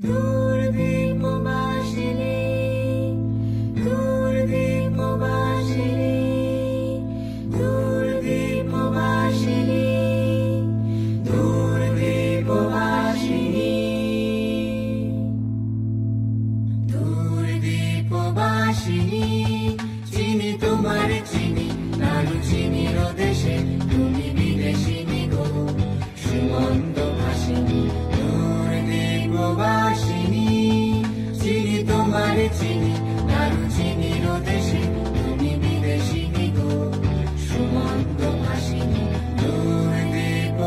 দূরদীপবাসিনী দূরদীপবাসিনী দূরদীপবাসিনী দূরদীপবাসিনী দূরদীপবাসিনী চিনি তোমার চিনি নাড়ু চিনির দেশে তুমি বিদেশিনী গো সুমন্দ ভাসিনী দূরদীপবাসিনী চিনি তোমার চিনি নাড়ু চিনির দেশে তুমি বিদেশিনী গো সুমন্দ ভাসিনী দূরদীপবাসিনী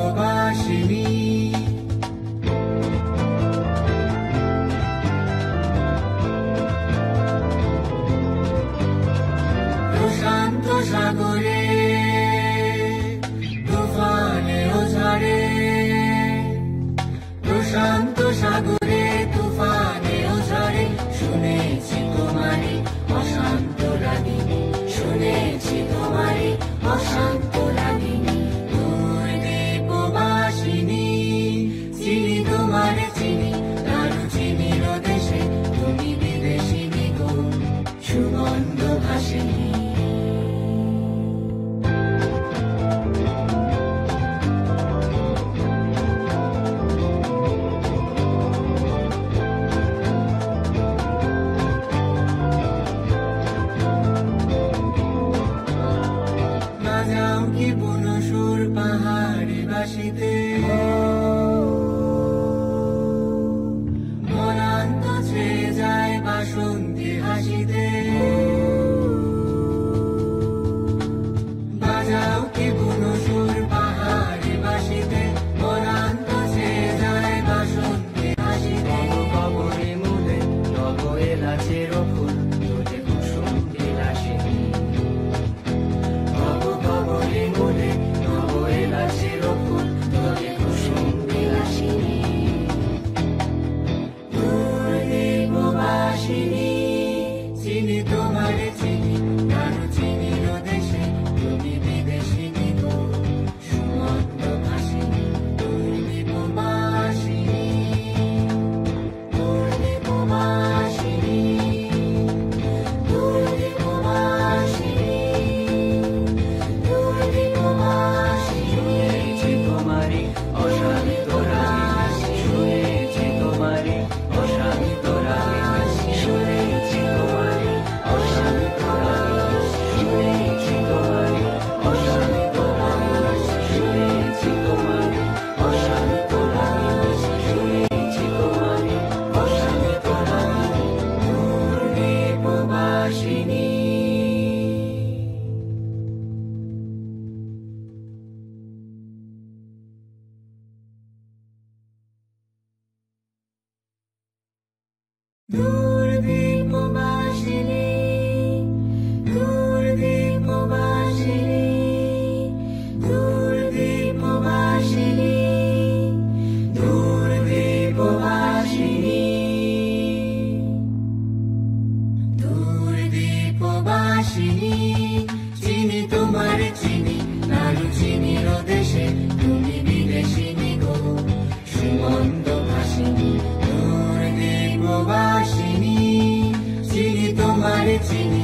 প্রশান্ত সাগরে তুফানে ও ঝড়ে প্রশান্ত সাগরে তুফানে ও ঝড়ে শুনেছি তোমারে অশান্ত রাগিনী শুনেছি তোমারে অশান্ত রাগিনী দূরদীপবাসিনী চিনি তোমার চিনি নাড়ু চিনির দেশে তুমি বিদেশিনী গো সুগন্ধ ভাসিনী বাজাও কি বুনসুর পাহাড়ে বাসিতে মনান্ত ছেয়ে যায় বাসন্তী হাসিতে বাজাও কি বুনসুর পাহাড়ে বাসিতে মনান্ত ছেয়ে যায় বাসন্তী হাসিতে কবরে মূলে নব এলাচের ফুল তোলে কুসুম বিলাসিনী কবরে মূলে নব এলাচের ফুল তোলে কুসুম বিলাসিনী দূরদীপবাসিনী চিনি তোমার চিনি নাড়ু চিনির দেশে তুমি বিদেশিনী গো সুমন্দ ভাসিনী দূরদীপবাসিনী দূরদীপবাসিনী দূরদীপবাসিনী দূরদীপবাসিনী শুনেছি তোমারে অশান্ত রাগে শুনেছি তোমারে অশান্ত রাগে শুনেছি তোমারে অশান্ত রাগে শুনেছি তোমারে অশান্ত রাগে শুনেছি তোমারে অশান্ত রাগে শুনেছি তোমারে অশান্ত রাগে দূরদীপবাসিনী দূরদীপবাসিনী দূরদীপবাসিনী দূরদীপবাসিনী দূরদীপবাসিনী দূরদীপবাসিনী চিনি তোমার চিনি নাড়ু চিনির দেশে তুমি বিদেশিনী গো সুমন্দ ভাসিনী দূরদীপবাসিনী চিনি তোমার চিনি